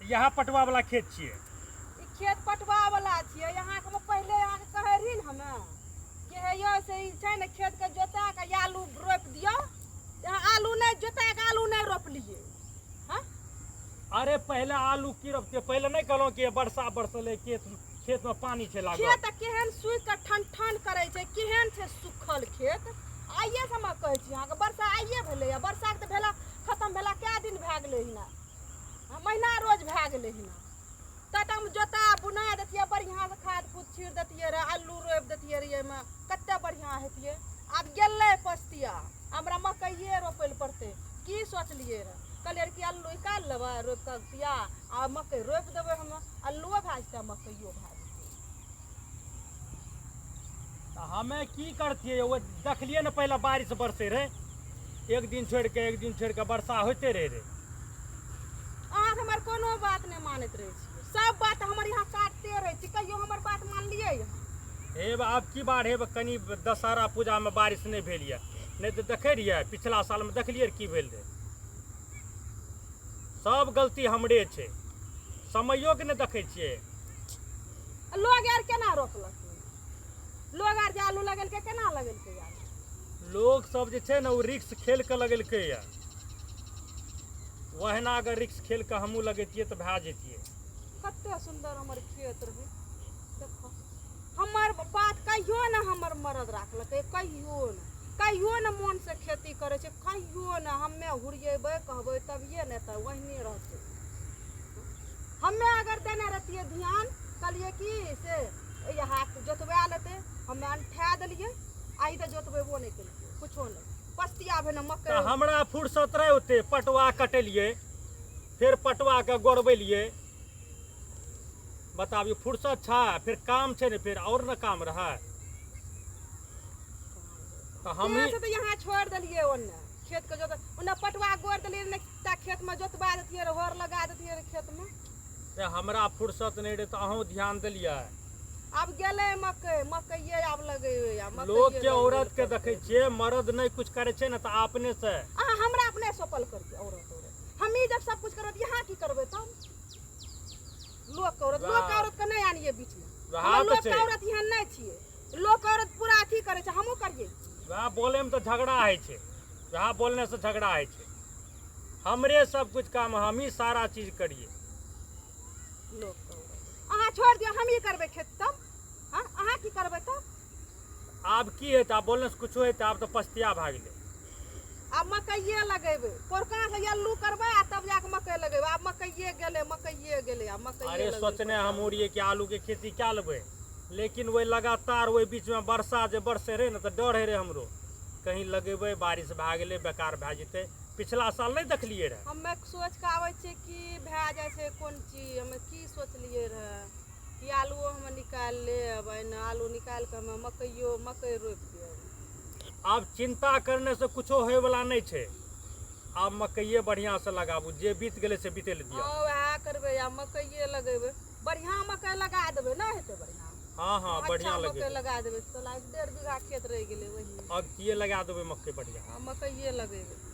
यहाँ पटवा वाला खेत छियै। खेत पटवा वाला छियै। यहाँ के पहले यहाँ के कहे रही न हमे कि हे यो से छै न खेत के जोता के आलू रोप दियो। यहाँ आलू नहीं जोता के आलू नहीं रोपलिए। हां अरे पहले आलू की रोपते, पहले नहीं कहलो कि वर्षा बरसले खेत में पानी छै लागल। खेत केहन सुख के ठन ठन करे छै, केहन छै सुखल खेत। आइए से हम कहै छी यहाँ के वर्षा आइए भेलै। वर्षा के भेला खत्म भेला क्या दिन भए गेलै हिना, महीना रोज भए गेलै हिना। तब जोता बुना देतिए बढ़िया से, खाद फूद छीड़ देतिए रे, आलू रोप देतिए रे, में कते बढ़िया हेतिए। अब गेलै पस्तिया, हमरा मकइये रोपे ल पड़ते। की सोचलिए रे, कहलिए कि आलू निकाल लेबै रोप के दिया आ मकई रोप देबै। हम आलूओ भए जेतै मकइयो भए जेतै। हमें की करतिए, वो देखलिए न पहले बारिश बरसे रहे, एक दिन छोड़ के वर्षा होते रहे। अहाँ हमर कोनो बात नहीं मानत रहे छी, सब बात हमर यहाँ काटते रहे छी। कहियो हमर बात मान लिए हे अब की बार हे कनी दशहरा पूजा में बारिश नहीं भेल है, नहीं तो देखे रहिए पिछला साल में देखलिए की भेल रहे। सब गलती हमरे छे, समयो के नहीं देखे छिए। लोग यार केना रोकलक, लोग आर जे आलू लगेलकै केना लगेलकै यार। लोग सब जे छे न वो रिक्स खेल के लगेलकै या, वहना अगर रिक्स खेल के हमू लगेतिए तो भए जेतिए। कते सुंदर हमर खेत रहे। देखो हमर बात कहियो न हमर मरद राखलकै, कहियो न मन से खेती करे छै, कहियो न। हमे हुरियेबै कहबै तभिए न त वहने रहतै। हमे अगर देने रहतिए ध्यान, कहलिए कि से यहाँ जोतवा लेते, हमे अंठा देलिए। आई त जोतबेबो नहीं केलिए, कुछो नहीं। पस्तिया भेने मकई तो हमरा फुर्सत रहे होते, पटवा कटलिए, फिर पटवा के गोड़बेलिए। बताबिए फुर्सत छा, फिर काम छे ने, फिर और न काम रहा। तो हम तो यहाँ छोड़ दिलिए ओन्ने खेत के जोत, ओन्ने पटवा गोड़ दिलिए ने, खेत में जोतवा देतिए रे, हर लगा देतिए रे खेत में। ते हमरा फुर्सत नहीं रहे तो अहूँ ध्यान दिलिए। अब गेले मकइये अब लगेबे। लोग के औरत के देखे छिए, मर्द नहीं कुछ करे छे न तो अपने से हमरा अपने सफल कर दिया। औरत हम ही जब सब कुछ करब, यहाँ की करबे तब। लोग के औरत के नहीं आनिए बीच में। लोग के औरत यहाँ नहीं छिए, लोग के औरत पूरा अथी करे छे, हमहू करिए। वह बोले में तो झगड़ा है छे, वह बोलने से झगड़ा है छे। हमरे सब कुछ काम, हम ही सारा चीज करिए। लोग के औरत अहाँ छोड़ दियो, हम ही करबे खेत तब। हाँ अहाँ की करबे तब। आब की है, आप बोलने से कुछ है, आप तो पस्तिया भाग ले। अब मकइये लगेबे, पोरका से आलू करबे तब जाके मकई लगेबे। अब मकइये गेले अब मकइये। अरे सोचने हम उड़िए कि आलू के खेती क्या लेबे, लेकिन वही लगातार वही बीच में वर्षा जे बरसे रहे न तो डर है रे हमरो, कहीं लगेबे बारिश भए गेले बेकार भए जेते। पिछला साल नहीं देखलिए रहे। हमे सोच के आवे छे कि भए जाए छे कोन चीज, हमे की सोचलिए रहे कि आलूओ हम निकाल लेब, आलू निकाल के हमे मकई रोप देब। अब चिंता करने से कुछो होए वाला नहीं छे। आप मकइये बढ़िया से लगाबू, जे बीत गेले से बीते ले दिया। वह करबे या मकइये लगेबे, बढ़िया मकई लगा देबे ना हेते बढ़िया। हाँ बढ़िया अच्छा लगे मकई लगा देबे तो 1.5 बीघा खेत रह गेले वही। अब किए लगा देबे मकई बढ़िया। मकइये लगेबे।